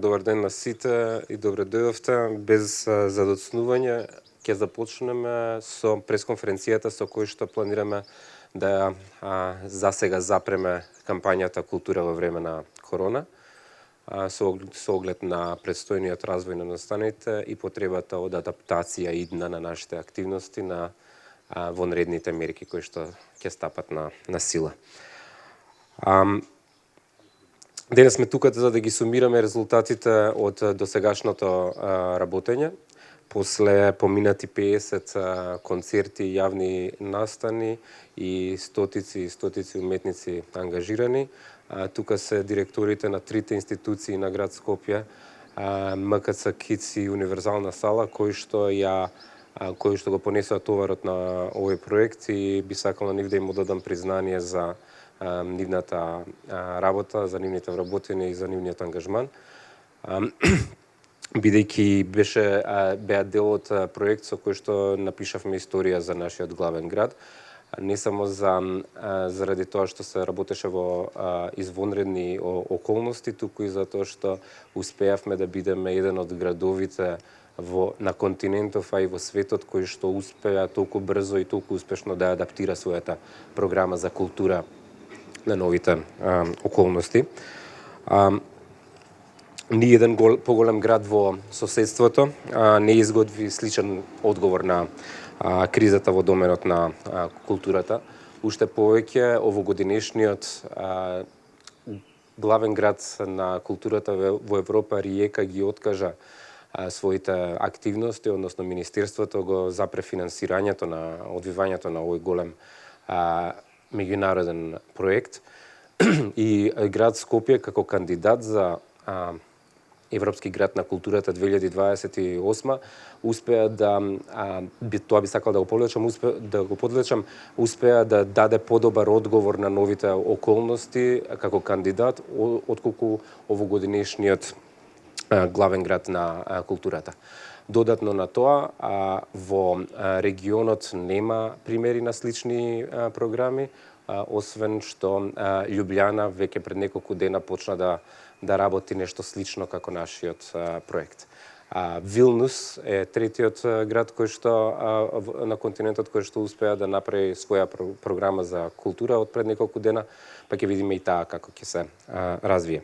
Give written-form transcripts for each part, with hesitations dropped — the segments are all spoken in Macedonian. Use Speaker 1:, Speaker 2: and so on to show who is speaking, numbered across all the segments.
Speaker 1: Добар ден на сите и добре дојдовте. Без задоцнување ќе започнеме со пресконференцијата со кој што планираме да засега запреме кампањата Култура во време на корона, со оглед на предстојниот развој на настаните и потребата од адаптација идна на нашите активности на вонредните мерки кои што ќе стапат на сила. Денес сме тука за да ги сумираме резултатите од досегашното работење. После поминати 50 концерти, јавни настани и стотици уметници ангажирани. Тука се директорите на трите институции на град Скопје, МКЦ, КИЦ и Универзална сала, кои што го понесоа товарот на овој проект и би сакал на нив да им додам признание за нивната работа, за нивните вработени и за нивниот ангажман. Бидејќи беа дел од проект со кој што напишавме историја за нашиот главен град, не само заради тоа што се работеше во извонредни околности, туку и затоа што успеавме да бидеме еден од градовите на континентов, а и во светот кој што успеа толку брзо и толку успешно да адаптира својата програма за култура на новите околности. Ни еден поголем град во соседството не изготви сличен одговор на кризата во доменот на културата. Уште повеќе овогодинешниот главен град на културата во Европа, Риека, ги откажа своите активности, односно Министерството го запре финансирањето на одвивањето на овој голем меѓународен проект и град Скопје како кандидат за Европски град на културата 2028 успеа тоа би сакал да го подлечам, успеа да даде подобар одговор на новите околности како кандидат отколку овогодинешниот главен град на културата. Додатно на тоа, во регионот нема примери на слични програми, освен што Љубљана веќе пред неколку дена почна да работи нешто слично како нашиот проект. Вилнус е третиот град кој што на континентот кој што успеа да направи своја програма за култура од пред неколку дена, па ќе видиме и таа како ќе се развие.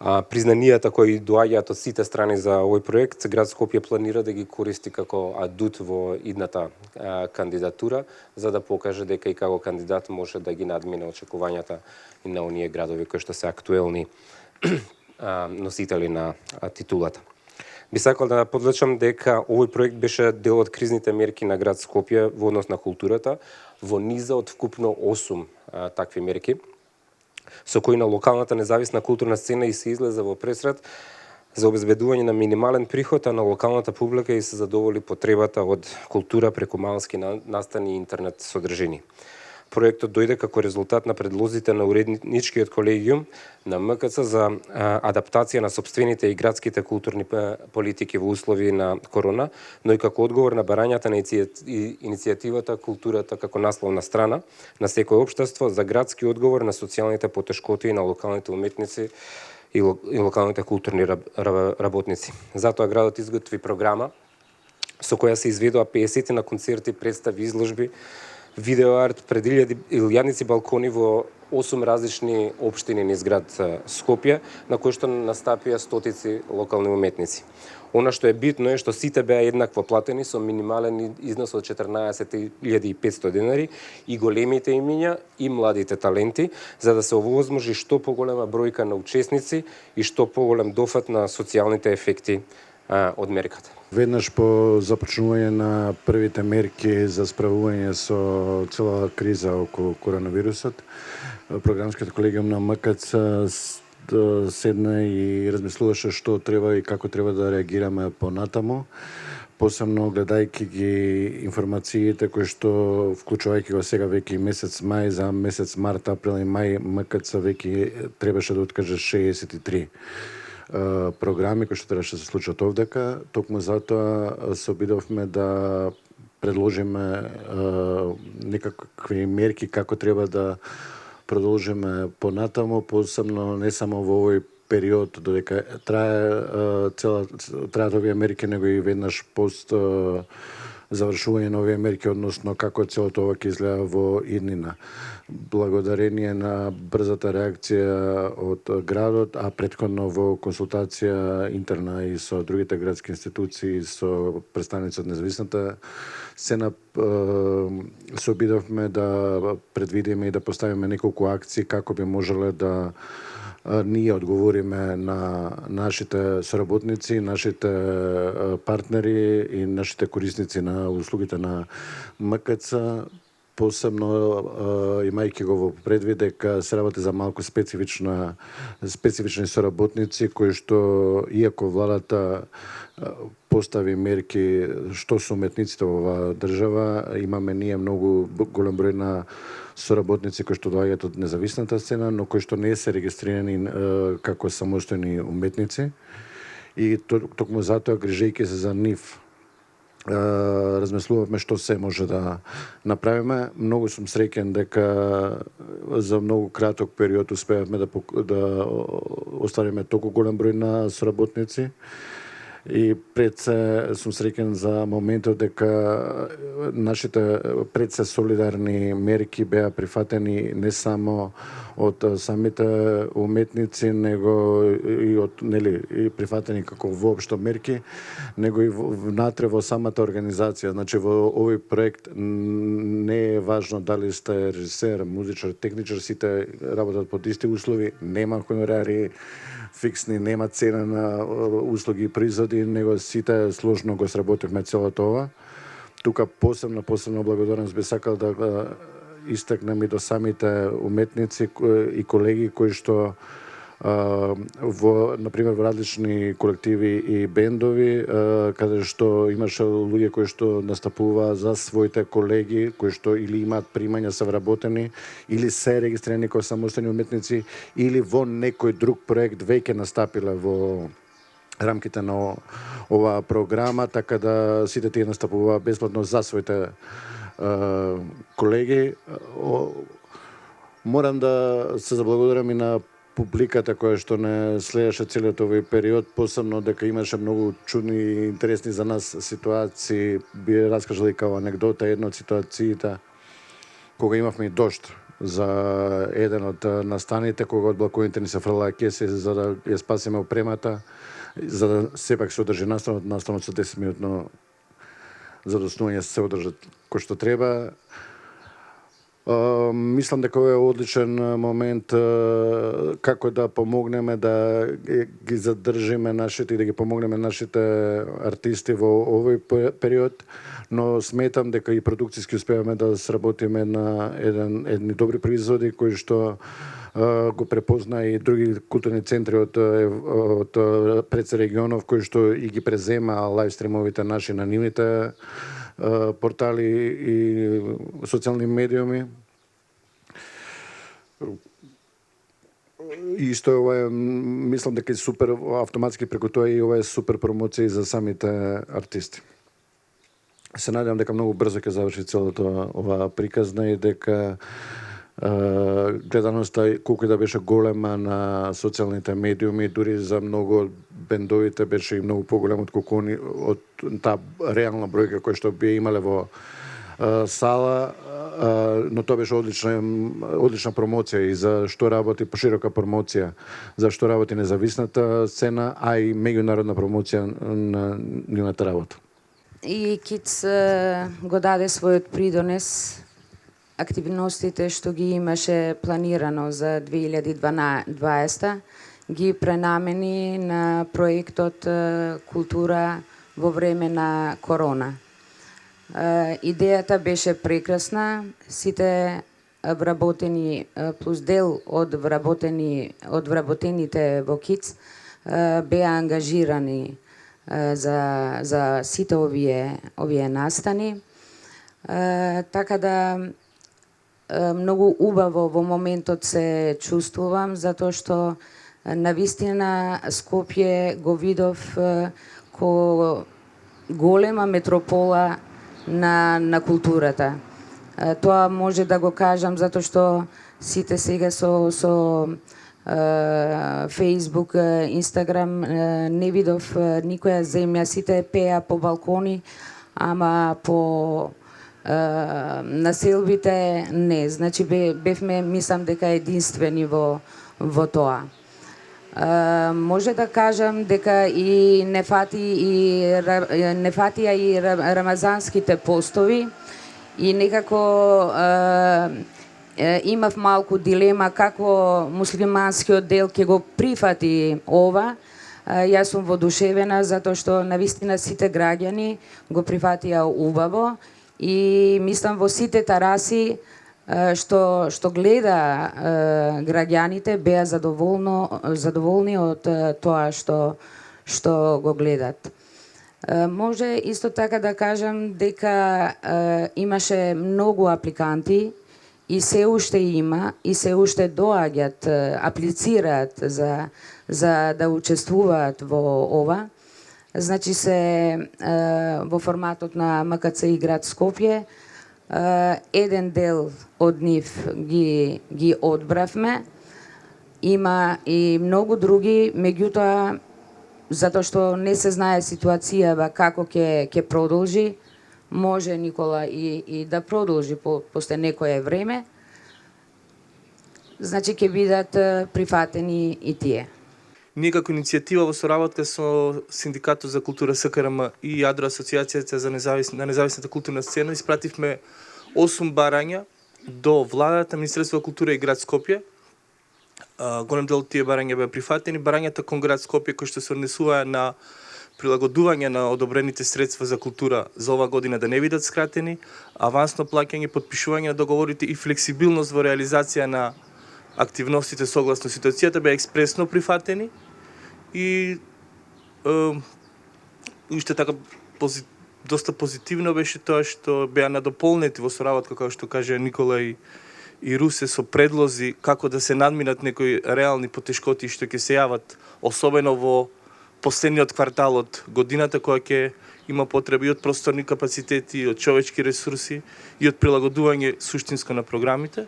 Speaker 1: Признанијата кои доаѓаат од сите страни за овој проект, град Скопје планира да ги користи како адут во идната кандидатура, за да покаже дека и како кандидат може да ги надмине очекувањата и на оние градови кои што се актуелни носители на титулата. Би сакал да подлечам дека овој проект беше дел од кризните мерки на град Скопје во однос на културата, во низа од вкупно 8 такви мерки, со кои на локалната независна културна сцена и се излезе во пресред за обезбедување на минимален приход, а на локалната публика и се задоволи потребата од култура преку малски настани и интернет содржини. Проектот дојде како резултат на предлозите на уредничкиот колегиум на МКЦ за адаптација на сопствените и градските културни политики во услови на корона, но и како одговор на барањата на иницијативата Културата како насловна страна на секој општество за градски одговор на социјалните потешкоти на локалните уметници и локалните културни работници. Затоа градот изготви програма со која се изведоа 50 на концерти, представи, изложби, видеоарт, пред илјадници балкони во 8 различни општини низ град Скопје, на кои што настапија стотици локални уметници. Она што е битно е што сите беа еднакво платени со минимален износ од 14.500 денари и големите имиња и младите таленти, за да се овозможи што поголема бројка на учесници и што поголем дофат на социјалните ефекти од мерката.
Speaker 2: Веднаш по започнување на првите мерки за справување со цела криза околу коронавирусот, програмскиот колегиум на МКЦ седна и размислуваше што треба и како треба да реагираме понатаму, посебно гледајќи ги информациите кои што вклучувајќи го сега веќе месец мај, за месец март, април и мај МКЦ веќе требаше да откаже 63 програми кои што требаше да се случат овдека. Токму затоа се обидовме да предложиме некакви мерки како треба да продолжиме понатаму, посебно не само во овој период додека траат овие мерки, него и веднаш пост завршување на овие мерки, односно како целото ова ќе изгледа во иднина. Благодарение на брзата реакција од градот, а претходно во консултација интерна и со другите градски институции, со представници од независната сцена, се обидовме да предвидиме и да поставиме неколку акции како би можеле да ние одговориме на нашите соработници, нашите партнери и нашите корисници на услугите на МКЦ, посебно имајќи го во предвид дека се работи за малку специфични соработници кои што, иако владата постави мерки што се уметниците во оваа држава, имаме ние многу голем број на соработници кои што доаѓаат од независната сцена, но кои што не се регистрирани како самостојни уметници. И токму затоа, грижејќи се за нив, размислувавме што се може да направиме. Многу сум среќен дека за многу краток период успеавме да оставиме толку голем број на соработници. И пред се сум среќен за моментот дека нашите пред се солидарни мерки беа прифатени не само од самите уметници, него и од и прифатени како воопшто мерки, него и внатре во самата организација. Значи во овој проект не е важно дали сте режисер, музичар, техничар, сите работат под исти услови, нема хонорари фиксни, нема цена на услуги и производи, него сите сложно го сработивме целото ова. Тука посебно благодарност би сакал да го истакнем и до самите уметници и колеги кои што например во различни колективи и бендови, каде што имаше луѓе кои што настапуваа за своите колеги, кои што или имаат примања, се вработени, или се регистрирани како самостојни уметници, или во некој друг проект веќе настапиле во рамките на оваа програма, така да сите тие настапуваа бесплатно за своите колеги. Морам да се заблагодарам и на публиката која што не следеше целиот овој период, посебно дека имаше многу чудни и интересни за нас ситуации. Би раскажал и као анегдота една од ситуациите кога имавме и дожд за еден од настаните, кога од балконите ни се фрлаа кеси за да ја спасиме опремата, за да сепак се одржи настанот со 10-минутно задоснување се одржат кој што треба. Мислам дека ова е одличен момент како да помогнеме да ги задржиме нашите и да ги помогнеме нашите артисти во овој период, но сметам дека и продукцијски успеваме да сработиме на едни добри производи кои што го препозна и други културни центри од предсе регионов кои што и ги презема лајвстримовите наши на нивните портали и социјални медиуми. И исто ова е, мислам дека е супер, автоматски преку тоа и ова е супер промоција за самите артисти. Се надевам дека многу брзо ќе заврши целото ова приказна и дека гледаноста, колку да беше голема на социјалните медиуми, дури за многу од бендовите беше и многу поголем од колку од таа реална бројка која што би имале во сала, но тоа беше одлична промоција и за што работи поширока промоција, за што работи независната сцена, а и меѓународна промоција на нивната работа.
Speaker 3: И КИЦ го даде својот придонес. Активностите што ги имаше планирано за 2020 ги пренамени на проектот Култура во време на корона. Идејата беше прекрасна, сите вработени плюс дел од вработените во КИЦ беа ангажирани за сите овие настани. Така да многу убаво во моментот се чувствувам, затоа што навистина Скопје го видов ко голема метропола на културата. Тоа може да го кажам затоа што сите сега со Facebook, Instagram, не видов никоја земја, сите пеа по балкони, ама по населбите не. Значи бевме, мислам дека единствени во тоа. Може да кажам дека и нефатија и рамазанските постови и некако имав малку дилема како муслиманскиот дел ќе го прифати ова. Јас сум воодушевена затоа што навистина сите граѓани го прифатија убаво и мислам во сите тараси што гледа граѓаните беа задоволни од тоа што го гледат. Може исто така да кажам дека имаше многу апликанти и се уште има и се уште доаѓаат, аплицираат за да учествуваат во ова. Значи се во форматот на МКЦ и град Скопје. Еден дел од нив ги одбравме. Има и многу други, меѓутоа затоа што не се знае ситуацијава како ќе продолжи, може Никола и да продолжи после некое време. Значи ќе бидат прифатени и тие.
Speaker 4: Ние како иницијатива во соработка со Синдикатот за култура СКРМ и Јадро Асоциацијата за независната културна сцена испративме 8 барања до владата, Министерство за култура и град Скопје. Голем дел од тие барања беа прифатени. Барањата кон град Скопје кои што се однесуваа на прилагодување на одобрените средства за култура за ова година да не бидат скратени, авансно плаќање, подпишување на договорите и флексибилност во реализација на активностите согласно ситуацијата беа експресно прифатени и уште така доста позитивно беше тоа што беа надополнети во соработка, како што кажа Никола и Русе, со предлози како да се надминат некои реални потешкоти што ќе се јават, особено во последниот квартал од годината, која ќе има потреби од просторни капацитети, од човечки ресурси и од прилагодување суштинско на програмите.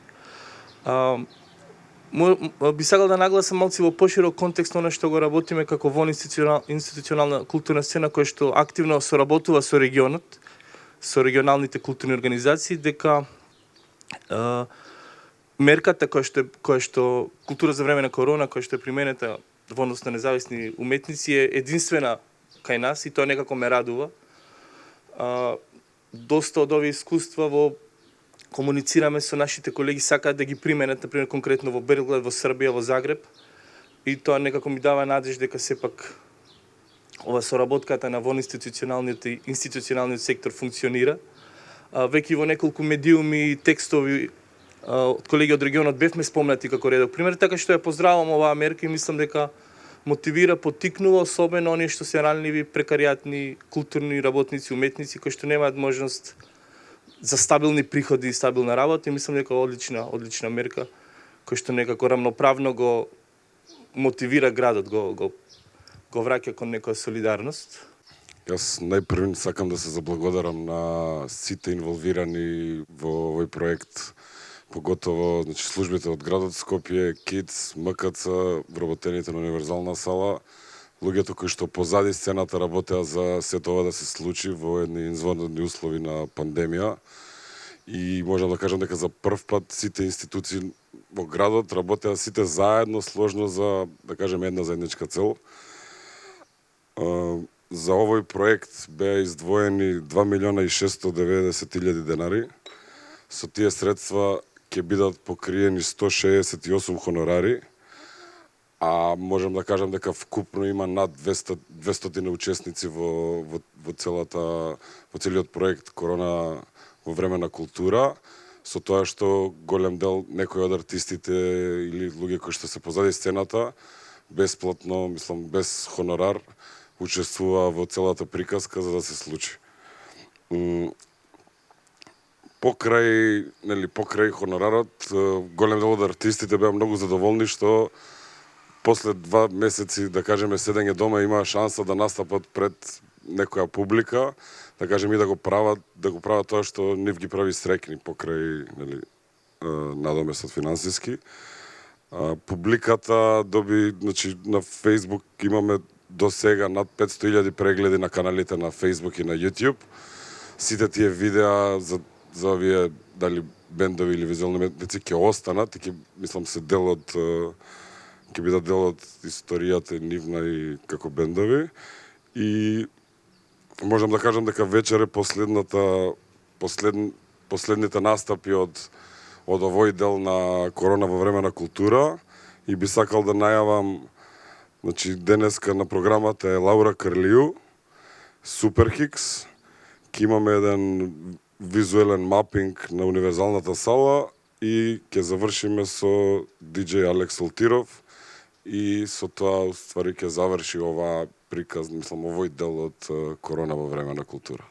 Speaker 4: Би сакал да нагласам малци во поширок контекст на што го работиме како во институционална културна сцена која што активно соработува со регионот, со регионалните културни организации, дека мерката која што култура за време на корона, која што е применета во однос на независни уметници е единствена кај нас и тоа некако ме радува. Доста од овие искуства во комуницираме со нашите колеги, сакаат да ги применат, например, конкретно во Белград, во Србија, во Загреб. И тоа некако ми дава надеж дека сепак ова соработката на институционалниот сектор функционира. Веќе во неколку медиуми и текстови од колеги од регионот бевме спомнати како редок пример, така што ја поздравувам оваа мерка и мислам дека мотивира, поттикнува особено оние што се ранливи, прекаријатни, културни работници, уметници кои што немаат можност за стабилни приходи и стабилна работа и мислам дека одлична мерка која што некако рамноправно го мотивира градот, го враќа кон некоја солидарност.
Speaker 5: Јас најпрвин сакам да се заблагодарам на сите инволвирани во овој проект, поготово службите од градот Скопје, КИЦ, МКЦ, вработените на универзална сала, луѓето кои што позади сцената работеа за сето ова да се случи во едни извонредни услови на пандемија. И можам да кажам дека за прв пат сите институции во градот работеа сите заедно, сложно за, да кажем, една заедничка цел. За овој проект беа издвоени 2.690.000 денари. Со тие средства ќе бидат покриени 168 хонорари, а можам да кажам дека вкупно има над 200 учесници во целиот проект Корона во време на култура, со тоа што голем дел некои од артистите или луѓе кои што се позади сцената бесплатно, мислам без хонорар, учествува во целата приказка за да се случи. Покрај хонорарот, голем дел од артистите беа многу задоволни што после 2 месеци, да кажеме, седење дома имаа шанса да настапат пред некоја публика, да кажем и да го прават тоа што нив ги прави среќни покрај надоместот финансиски. Публиката доби, значи на Facebook имаме до сега над 500.000 прегледи на каналите на Facebook и на YouTube. Сите тие видеа за овие дали бендови или визуални уметници ќе останат и ќе мислам се дел од ќе бидат дел од историјата нивна и како бендови. И можам да кажам дека вечер е последните настапи од овој дел на Корона во време на култура и би сакал да најавам, значи денеска на програмата е Лаура Карлију, Суперхикс, ќе имаме еден визуелен мапинг на универзалната сала и ќе завршиме со DJ Алекс Солтиров и со тоа уствари ќе заврши оваа приказ, мислам овој дел од Корона во време на култура.